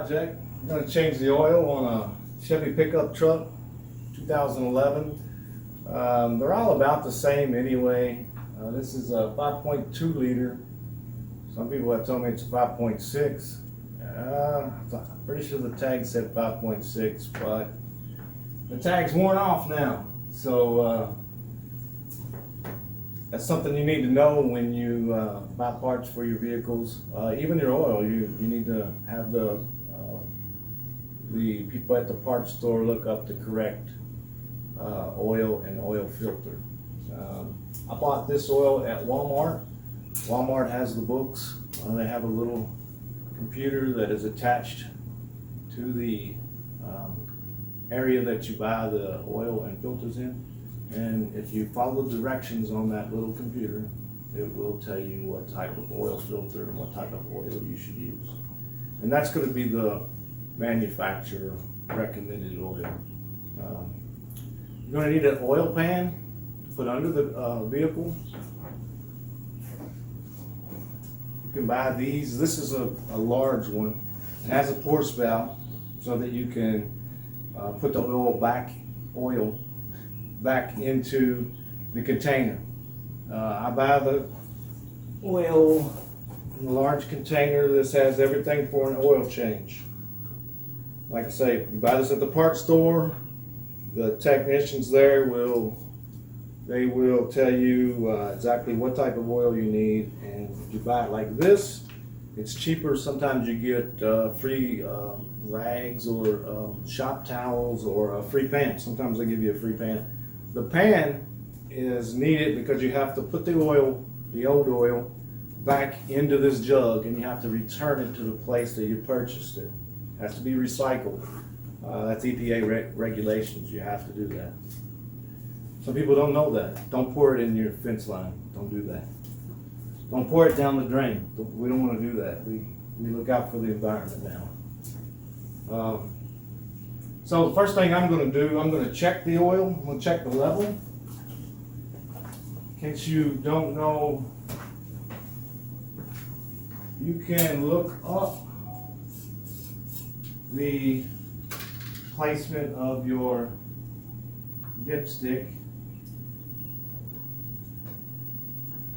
project. I'm going to change the oil on a Chevy pickup truck, 2011. They're all about the same anyway. This is a 5.2 liter. Some people have told me it's 5.6. I'm pretty sure the tag said 5.6, but the tag's worn off now. So that's something you need to know when you buy parts for your vehicles. Even your oil, you need to have the people at the parts store look up the correct oil and oil filter. I bought this oil at Walmart. Walmart has the books. They have a little computer that is attached to the area that you buy the oil and filters in. And if you follow the directions on that little computer, it will tell you what type of oil filter and what type of oil you should use. And that's going to be the manufacturer recommended oil. You're going to need an oil pan to put under the vehicle. You can buy these. This is a large one. It has a pour spout so that you can put the oil back into the container. I buy the oil in a large container. This has everything for an oil change. Like I say, you buy this at the parts store. The technicians there will tell you exactly what type of oil you need, and if you buy it like this, it's cheaper. Sometimes you get free rags or shop towels or a free pan. Sometimes they give you a free pan. The pan is needed because you have to put the oil, the old oil, back into this jug, and you have to return it to the place that you purchased it. It has to be recycled. That's EPA regulations. You have to do that. Some people don't know that. Don't pour it in your fence line. Don't do that. Don't pour it down the drain. We don't want to do that. We look out for the environment now. So the first thing I'm going to do, I'm going to check the oil. I'm going to check the level. In case you don't know, you can look up the placement of your dipstick.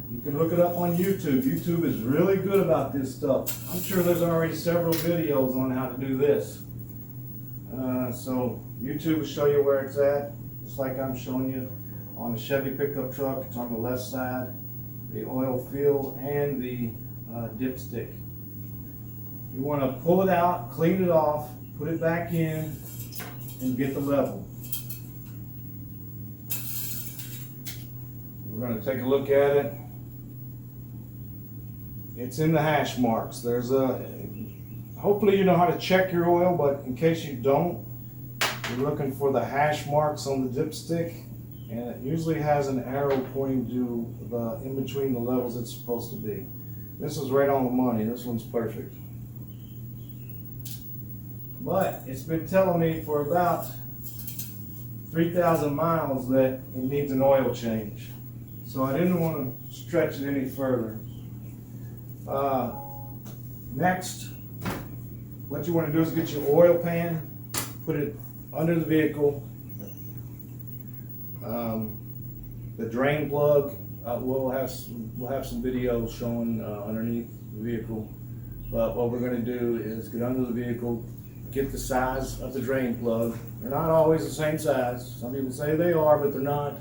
You can look it up on YouTube. YouTube is really good about this stuff. I'm sure there's already several videos on how to do this. So YouTube will show you where it's at, just like I'm showing you on the Chevy pickup truck. It's on the left side, the oil fill and the dipstick. You want to pull it out, clean it off, put it back in, and get the level. We're going to take a look at it. It's in the hash marks. Hopefully you know how to check your oil, but in case you don't, you're looking for the hash marks on the dipstick, and it usually has an arrow pointing to the in between the levels it's supposed to be. This is right on the money. This one's perfect. But it's been telling me for about 3,000 miles that it needs an oil change. So I didn't want to stretch it any further. Next, what you want to do is get your oil pan, put it under the vehicle. The drain plug, we'll have some videos showing underneath the vehicle. But what we're going to do is get under the vehicle, get the size of the drain plug. They're not always the same size. Some people say they are, but they're not.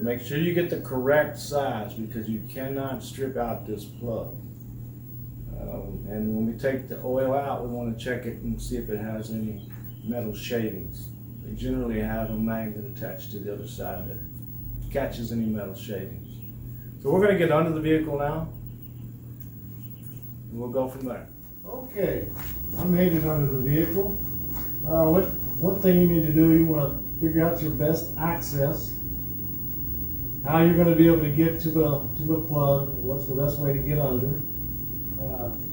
Make sure you get the correct size because you cannot strip out this plug. And when we take the oil out, we want to check it and see if it has any metal shavings. They generally have a magnet attached to the other side that catches any metal shavings. So we're going to get under the vehicle now, and we'll go from there. Okay, I made it under the vehicle. One thing you need to do, you want to figure out your best access, how you're going to be able to get to the plug, what's the best way to get under.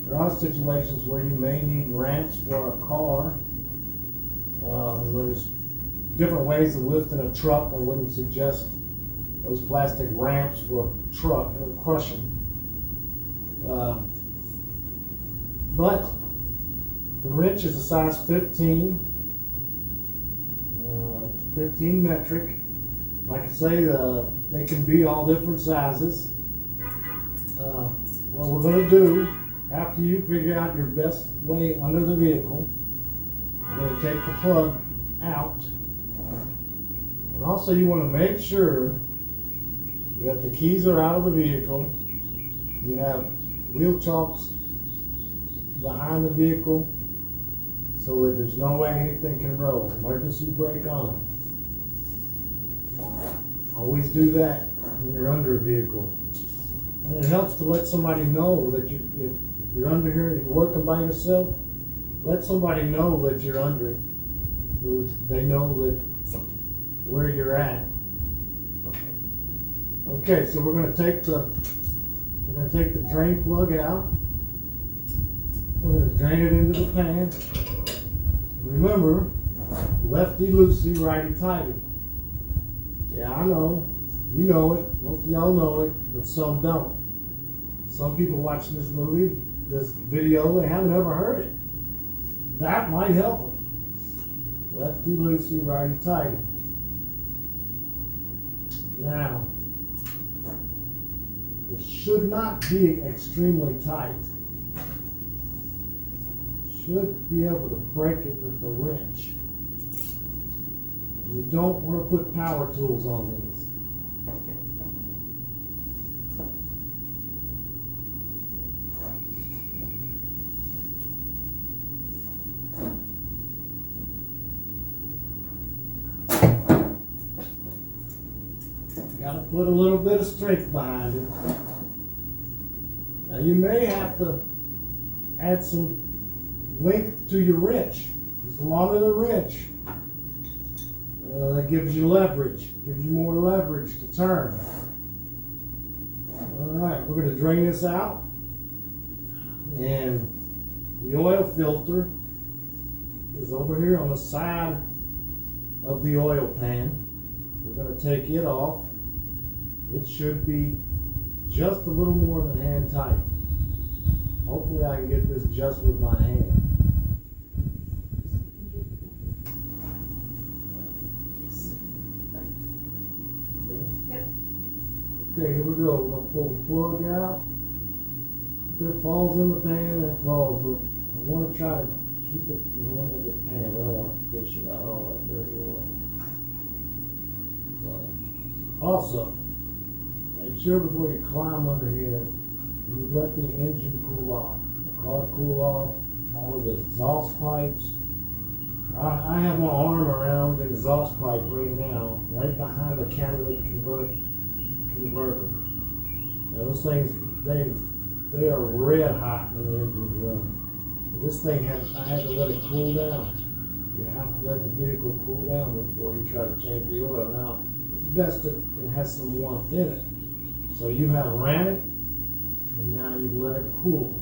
There are situations where you may need ramps for a car. There's different ways of lifting a truck. I wouldn't suggest those plastic ramps for a truck, it'll crush them. But The wrench is a size 15, 15 metric. Like I say, they can be all different sizes. What we're going to do, after you figure out your best way under the vehicle, we're going to take the plug out. And also you want to make sure that the keys are out of the vehicle. You have wheel chocks behind the vehicle so that there's no way anything can roll. Emergency brake on. Always do that when you're under a vehicle. And it helps to let somebody know that if you're under here and you're working by yourself, let somebody know that you're under it. So they know that where you're at. Okay, so we're going to take the drain plug out. We're going to drain it into the pan. Remember, lefty loosey, righty tighty. Yeah, I know. You know it. Most of y'all know it, but some don't. Some people watching this video, they haven't ever heard it. That might help them. Lefty loosey, righty tighty. Now, it should not be extremely tight. Should be able to break it with the wrench. You don't want to put power tools on these. Got to put a little bit of strength behind it. Now you may have to add some length to your wrench. Just longer the wrench. That gives you leverage. Gives you more leverage to turn. All right, we're going to drain this out. And the oil filter is over here on the side of the oil pan. We're going to take it off. It should be just a little more than hand tight. Hopefully I can get this just with my hand. Okay, here we go. We're going to pull the plug out. If it falls in the pan, it falls, but I want to try to keep it going in the pan. I don't want to fish it out all that dirty oil. Also, make sure before you climb under here, you let the engine cool off. The car cool off, all of the exhaust pipes. I have my arm around the exhaust pipe right now, right behind the catalytic converter. Now, those things, they are red hot when the engine's running. This thing, I had to let it cool down. You have to let the vehicle cool down before you try to change the oil. Now, it's best if it has some warmth in it. So you have ran it, and now you let it cool.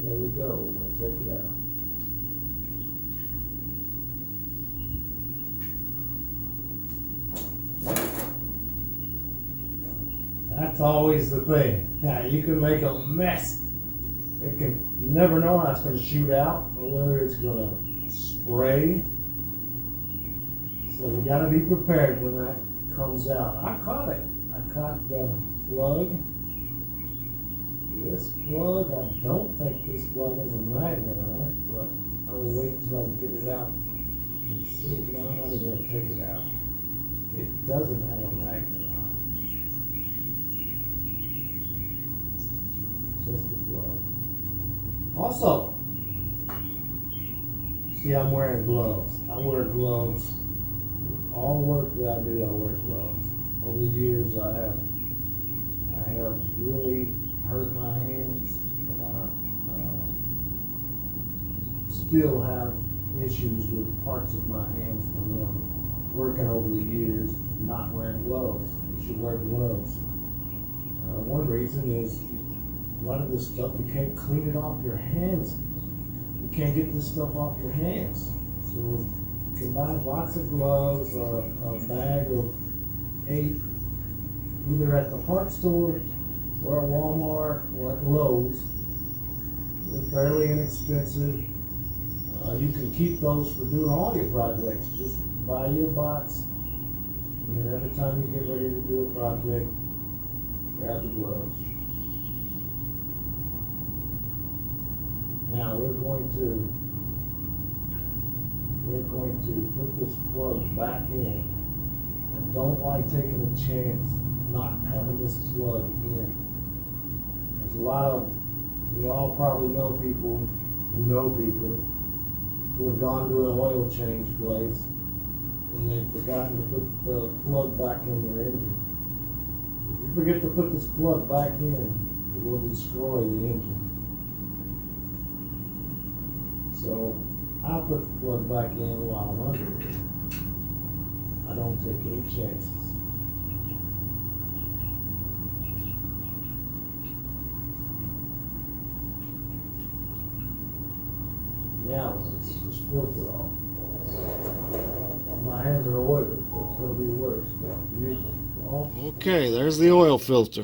There we go. We're going to take it out. That's always the thing. Yeah, you can make a mess. You never know how it's going to shoot out or whether it's going to spray. So you got to be prepared when that comes out. I caught it. I caught the plug. This plug, I don't think this plug has a magnet on it, but I will wait until I can get it out. Let's see. No, I'm not even going to take it out. It doesn't have a magnet on it. Just the plug. Also, see, I'm wearing gloves. I wear gloves. All work that I do, I wear gloves. Over the years, I have really hurt my hands, and I still have issues with parts of my hands from them working over the years, not wearing gloves. You should wear gloves. One reason is a lot of this stuff, you can't clean it off your hands. You can't get this stuff off your hands. So you can buy a box of gloves or a bag of 8, either at the parts store or at Walmart or at Lowe's. They're fairly inexpensive. You can keep those for doing all your projects. Just buy you a box, and then every time you get ready to do a project, grab the gloves. Now we're going to put this plug back in. I don't like taking a chance not having this plug in. There's a lot of, we all probably know people who have gone to an oil change place and they've forgotten to put the plug back in their engine. If you forget to put this plug back in, it will destroy the engine. So I'll put the plug back in while I'm under it. I don't take any chances. Now let's get this filter off. My hands are oily, so it's going to be worse. Okay, there's the oil filter.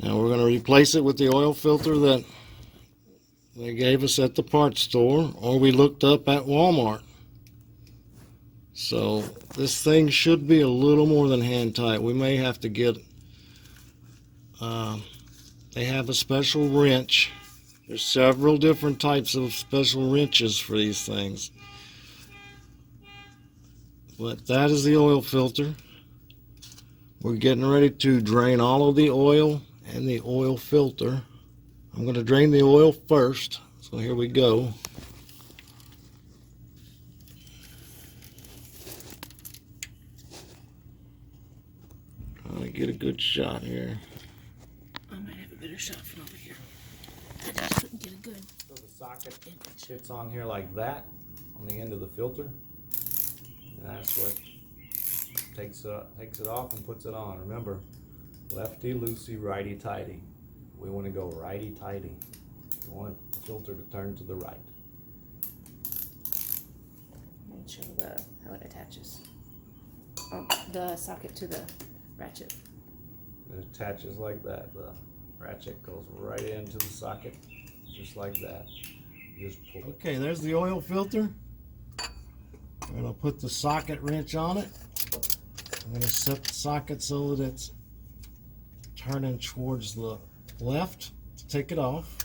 Now we're going to replace it with the oil filter that they gave us at the parts store, or we looked up at Walmart. So this thing should be a little more than hand tight. We may have to get, they have a special wrench. There's several different types of special wrenches for these things. But that is the oil filter. We're getting ready to drain all of the oil and the oil filter. I'm going to drain the oil first. So here we go. Trying to get a good shot here. I might have a better shot from over here. I just couldn't get it good. So the socket sits on here like that, on the end of the filter. And that's what takes it off and puts it on. Remember, lefty-loosey, righty-tighty. We want to go righty-tighty. We want the filter to turn to the right. And show how it attaches. The socket to the ratchet. It attaches like that. The ratchet goes right into the socket, just like that. Just pull. Okay, there's the oil filter. I'm going to put the socket wrench on it. I'm going to set the socket so that it's turning towards the left to take it off.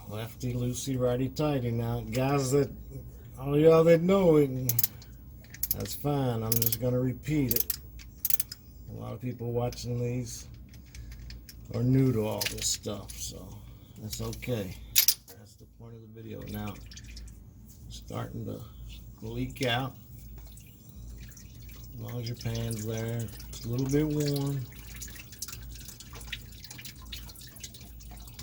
Lefty loosey, righty tighty. Now, guys, all y'all that know it, that's fine. I'm just going to repeat it. A lot of people watching these are new to all this stuff, so that's okay. That's the point of the video. Now, starting to leak out. As long as your pan's there, it's a little bit warm.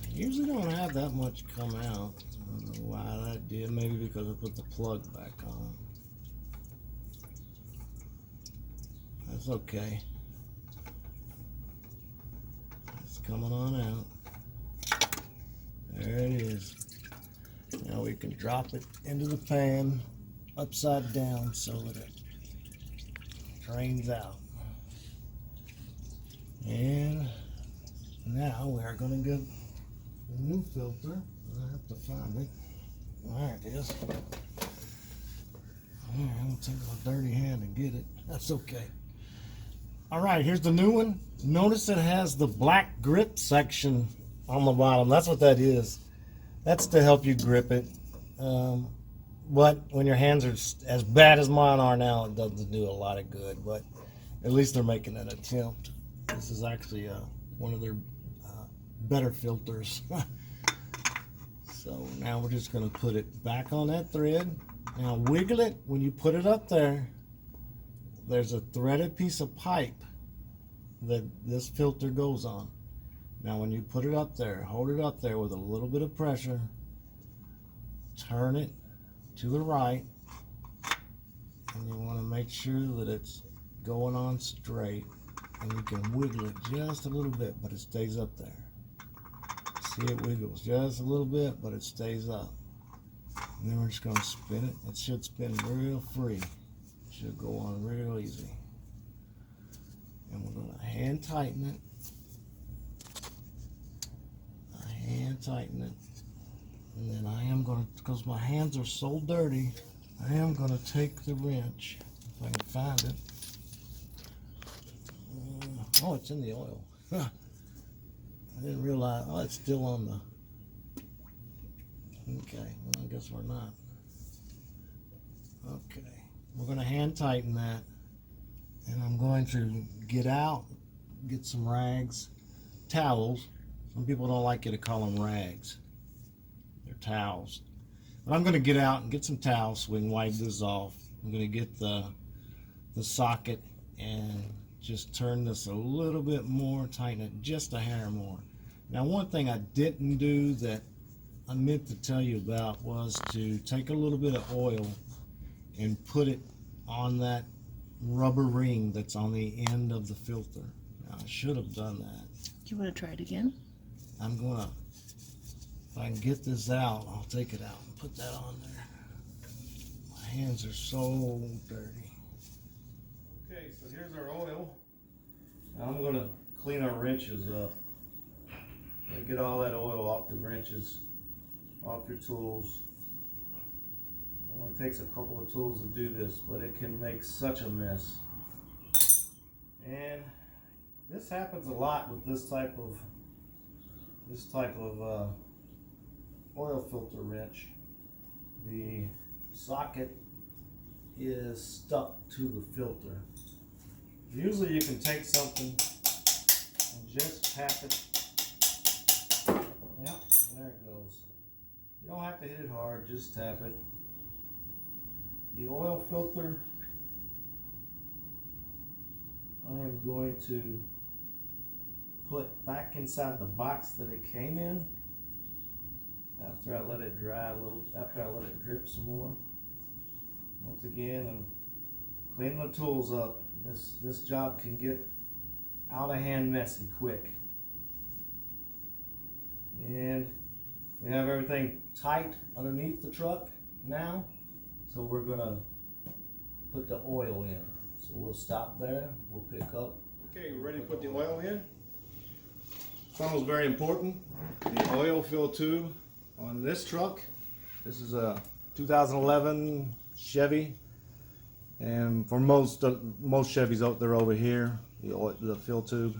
I usually don't have that much come out. I don't know why that did. Maybe because I put the plug back on. That's okay. It's coming on out. There it is. Now we can drop it into the pan upside down so that it drains out. And now we are going to get a new filter. I have to find it. There it is. I'm going to take my dirty hand and get it. That's okay. Alright, here's the new one. Notice it has the black grip section on the bottom. That's what that is. That's to help you grip it. But when your hands are as bad as mine are now, it doesn't do a lot of good. But at least they're making an attempt. This is actually one of their better filters. So now we're just going to put it back on that thread. Now wiggle it. When you put it up there, there's a threaded piece of pipe that this filter goes on. Now when you put it up there, hold it up there with a little bit of pressure, turn it to the right, and you want to make sure that it's going on straight, and you can wiggle it just a little bit, but it stays up there. See, it wiggles just a little bit, but it stays up. And then we're just going to spin it. It should spin real free. It should go on real easy. And we're going to hand tighten it. hand tighten it. And then I am going to, because my hands are so dirty, I am going to take the wrench, if I can find it. Oh, it's in the oil. I didn't realize, oh, it's still on the, okay, well, I guess we're not. Okay, we're going to hand tighten that, and I'm going to get some rags, towels. Some people don't like you to call them rags. They're towels. But I'm going to get out and get some towels so we can wipe this off. I'm going to get the socket and just turn this a little bit more, tighten it just a hair more. Now, one thing I didn't do that I meant to tell you about was to take a little bit of oil and put it on that rubber ring that's on the end of the filter. Now, I should have done that. You want to try it again? I'm gonna, if I can get this out, I'll take it out and put that on there. My hands are so dirty. Okay, so here's our oil. Now I'm gonna clean our wrenches up. Get all that oil off the wrenches, off your tools. It only takes a couple of tools to do this, but it can make such a mess. And this happens a lot with this type of oil filter wrench. The socket is stuck to the filter. Usually you can take something and just tap it. Yep, there it goes. You don't have to hit it hard, just tap it. The oil filter, I am going to put back inside the box that it came in after I let it dry a little, after I let it drip some more. Once again, I'm cleaning the tools up. This job can get out of hand messy quick. And we have everything tight underneath the truck now, so we're gonna put the oil in. So we'll stop there, we'll pick up. Okay, we're ready to put the oil in. Funnel is very important. The oil fill tube on this truck, this is a 2011 Chevy, and for most Chevys out there over here, the fill tube,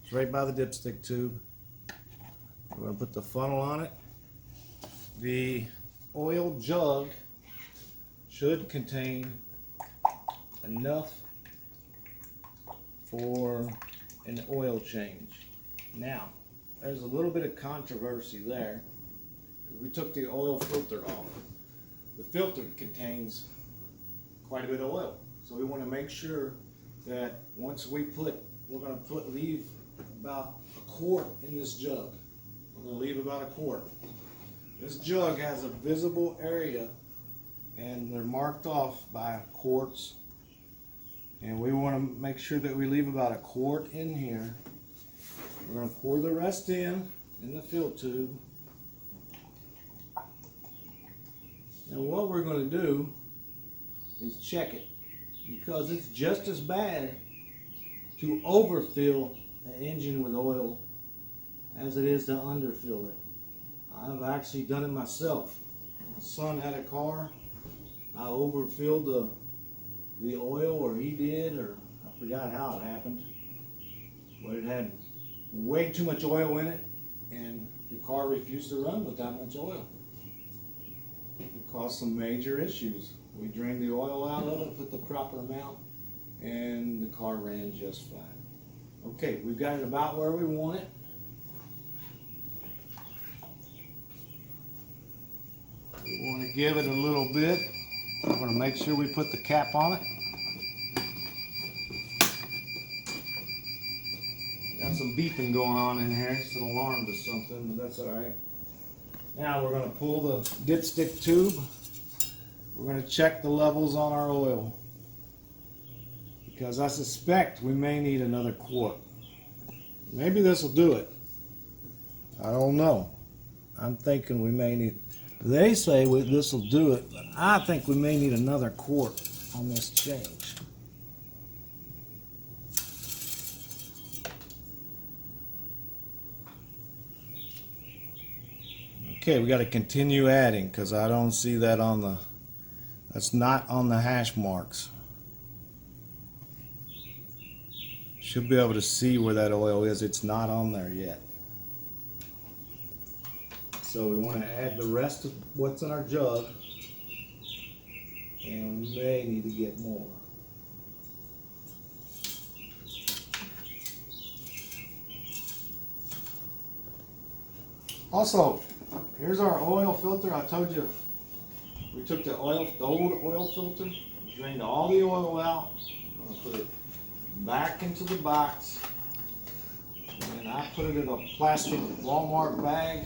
it's right by the dipstick tube. We're going to put the funnel on it. The oil jug should contain enough for an oil change. Now, there's a little bit of controversy there. We took the oil filter off. The filter contains quite a bit of oil. So we want to make sure that once we put, we're going to leave about a quart in this jug. We're going to leave about a quart. This jug has a visible area and they're marked off by quarts. And we want to make sure that we leave about a quart in here. We're going to pour the rest in the fill tube. And what we're going to do is check it, because it's just as bad to overfill an engine with oil as it is to underfill it. I've actually done it myself. My son had a car. I overfilled the oil, or he did, or I forgot how it happened. But it had way too much oil in it, and the car refused to run with that much oil. It caused some major issues. We drained the oil out of it, put the proper amount, and the car ran just fine. Okay, we've got it about where we want it. We want to give it a little bit. We're going to make sure we put the cap on it. Got some beeping going on in here. It's an alarm to something, but that's all right. Now we're going to pull the dipstick tube. We're going to check the levels on our oil, because I suspect we may need another quart. Maybe this will do it. I don't know. I'm thinking we may need, they say this will do it, but I think we may need another quart on this change. Okay, we got to continue adding because I don't see that on the, that's not on the hash marks. Should be able to see where that oil is. It's not on there yet. So we want to add the rest of what's in our jug, and we may need to get more. Also, here's our oil filter. I told you we took the old oil filter, drained all the oil out. I'm gonna put it back into the box, and I put it in a plastic Walmart bag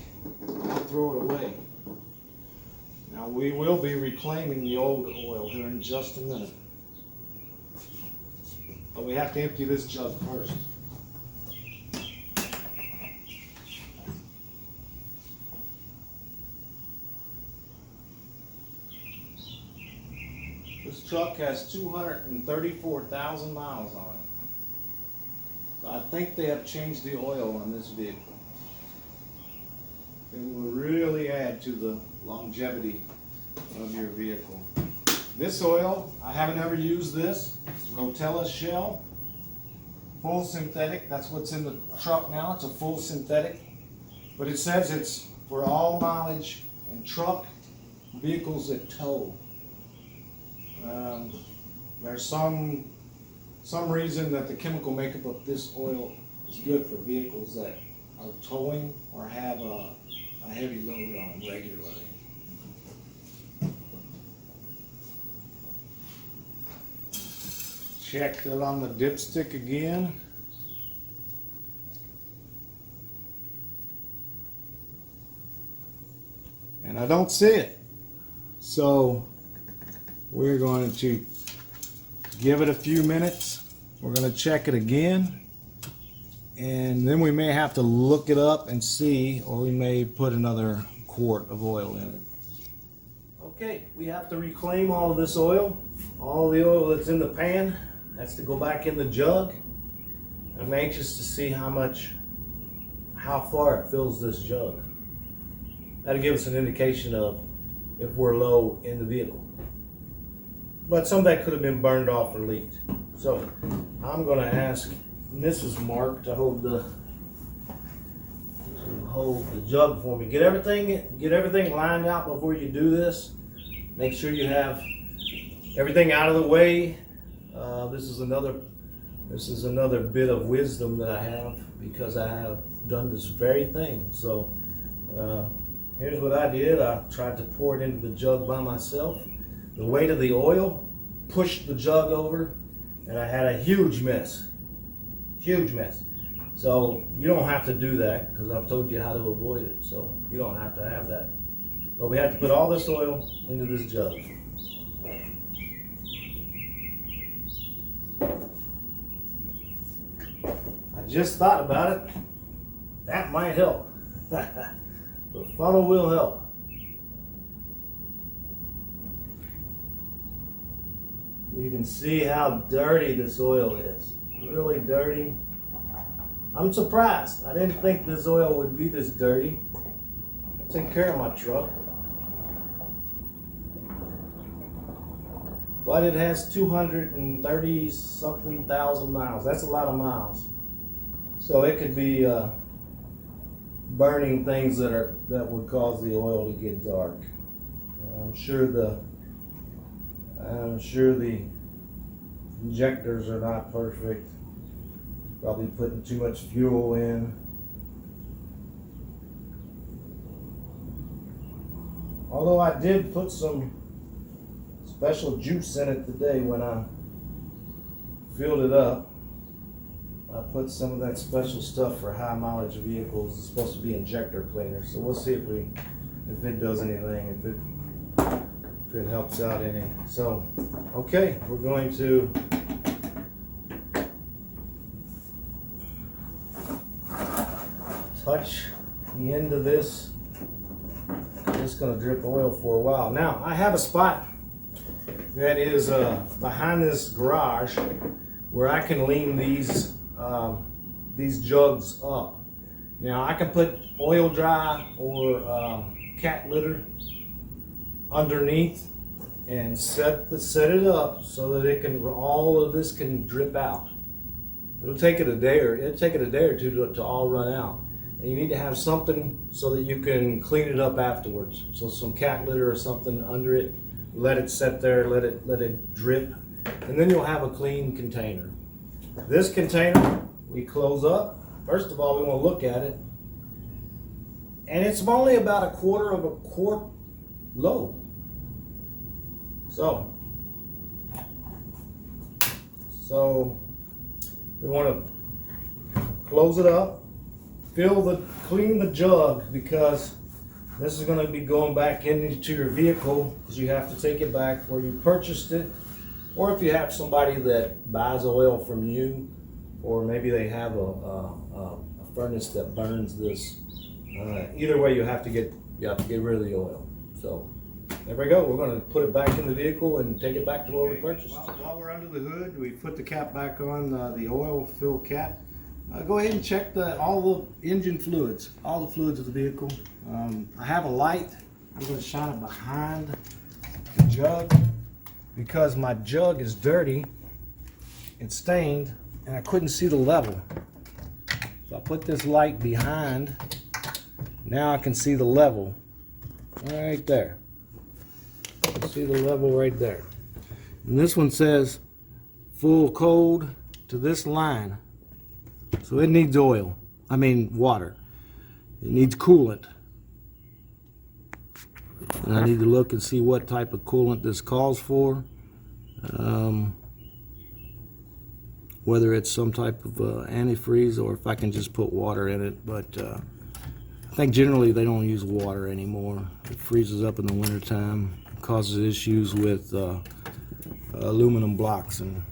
and throw it away. Now we will be reclaiming the old oil here in just a minute, but we have to empty this jug first. This truck has 234,000 miles on it. So I think they have changed the oil on this vehicle. It will really add to the longevity of your vehicle. This oil, I haven't ever used this. It's Rotella Shell, full synthetic. That's what's in the truck now. It's a full synthetic. But it says it's for all mileage and truck vehicles that tow. There's some reason that the chemical makeup of this oil is good for vehicles that are towing or have a heavy load on them regularly. Check it on the dipstick again. And I don't see it. So we're going to give it a few minutes. We're going to check it again. And then we may have to look it up and see, or we may put another quart of oil in it. Okay, we have to reclaim all of this oil. All the oil that's in the pan has to go back in the jug. I'm anxious to see how far it fills this jug. That'll give us an indication of if we're low in the vehicle. But some of that could have been burned off or leaked. So I'm going to ask Mrs. Mark to hold the jug for me. Get everything lined out before you do this. Make sure you have everything out of the way. This is another bit of wisdom that I have because I have done this very thing. So here's what I did. I tried to pour it into the jug by myself. The weight of the oil pushed the jug over, and I had a huge mess. Huge mess. So you don't have to do that because I've told you how to avoid it. So you don't have to have that. But we have to put all this oil into this jug. I just thought about it. That might help. The funnel will help. You can see how dirty this oil is. Really dirty. I'm surprised. I didn't think this oil would be this dirty. I take care of my truck. But it has 230 something thousand miles. That's a lot of miles. So it could be burning things that would cause the oil to get dark. I'm sure the injectors are not perfect. Probably putting too much fuel in. Although I did put some special juice in it today when I filled it up. I put some of that special stuff for high mileage vehicles. It's supposed to be injector cleaner. So we'll see if it does anything, if it helps out any. So, okay, we're going to touch the end of this. It's going to drip oil for a while. Now, I have a spot that is behind this garage where I can lean these jugs up. Now, I can put oil dry or cat litter underneath and set it up so that all of this can drip out. It'll take it a day or two to all run out. And you need to have something so that you can clean it up afterwards. So some cat litter or something under it, let it set there, let it drip, and then you'll have a clean container. This container we close up. First of all, we want to look at it. And it's only about 1/4 of a quart low. So we want to close it up, clean the jug, because this is going to be going back into your vehicle, because you have to take it back where you purchased it, or if you have somebody that buys oil from you, or maybe they have a furnace that burns this. Either way, you have to get rid of the oil. So there we go. We're going to put it back in the vehicle and take it back to where we purchased. While we're under the hood, we put the cap back on, the oil fill cap. Go ahead and check all the engine fluids, all the fluids of the vehicle. I have a light. I'm going to shine it behind the jug because my jug is dirty and stained, and I couldn't see the level. So I put this light behind. Now I can see the level right there. See the level right there. And this one says full cold to this line. So it needs water. It needs coolant. And I need to look and see what type of coolant this calls for. Whether it's some type of antifreeze or if I can just put water in it. But I think generally they don't use water anymore. It freezes up in the wintertime. Causes issues with aluminum blocks and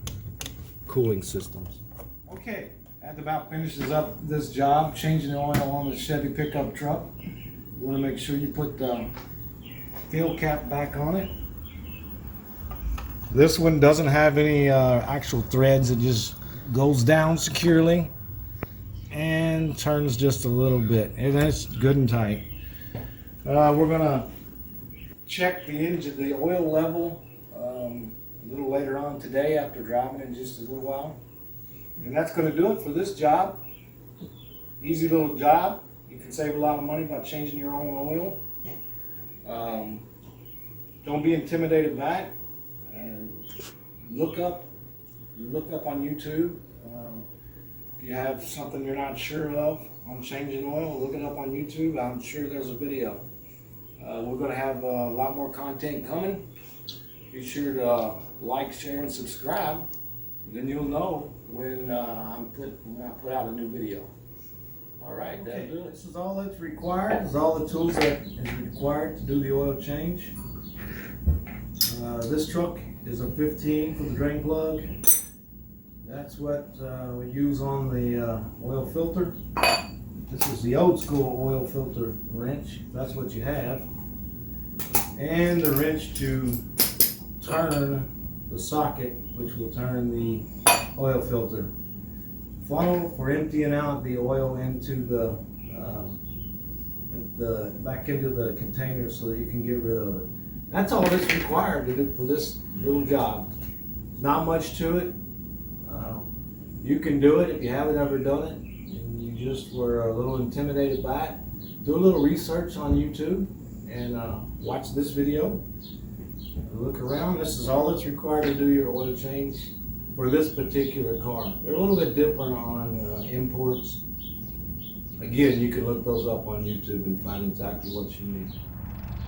cooling systems. Okay, that about finishes up this job, changing the oil on the Chevy pickup truck. You want to make sure you put the fill cap back on it. This one doesn't have any actual threads. It just goes down securely and turns just a little bit, and that's good and tight. We're gonna check the oil level a little later on today after driving in just a little while. And that's going to do it for this job. Easy little job. You can save a lot of money by changing your own oil. Don't be intimidated by it. Look up on YouTube. If you have something you're not sure of on changing oil, look it up on YouTube. I'm sure there's a video. We're going to have a lot more content coming. Be sure to like, share, and subscribe. Then you'll know when I put out a new video. All right, okay. This is all that's required. This is all the tools that is required to do the oil change. This truck is a 15 for the drain plug. That's what we use on the oil filter. This is the old school oil filter wrench, if that's what you have. And the wrench to turn the socket, which will turn the oil filter. Funnel for emptying out the oil into the back into the container so that you can get rid of it. That's all that's required to do for this little job. Not much to it. You can do it if you haven't ever done it and you just were a little intimidated by it. Do a little research on YouTube and watch this video. Look around. This is all that's required to do your oil change for this particular car. They're a little bit different on imports. Again, you can look those up on YouTube and find exactly what you need.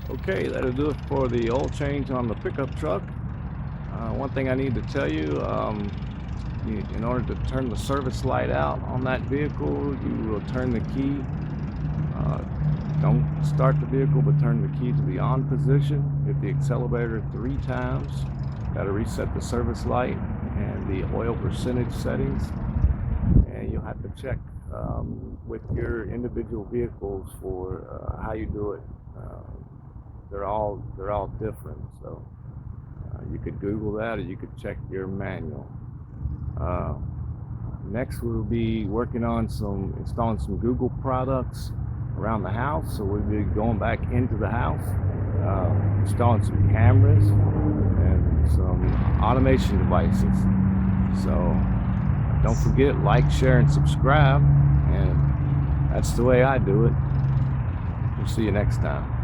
Okay, that'll do it for the oil change on the pickup truck. One thing I need to tell you, in order to turn the service light out on that vehicle, you will turn the key. Don't start the vehicle, but turn the key to the on position. Hit the accelerator 3 times. Got to reset the service light and the oil percentage settings. And you'll have to check with your individual vehicles for how you do it. They're all different. So you could Google that, or you could check your manual. Next, we'll be working on installing some Google products around the house. So we'll be going back into the house, installing some cameras and some automation devices. So don't forget, like, share, and subscribe. And that's the way I do it. We'll see you next time.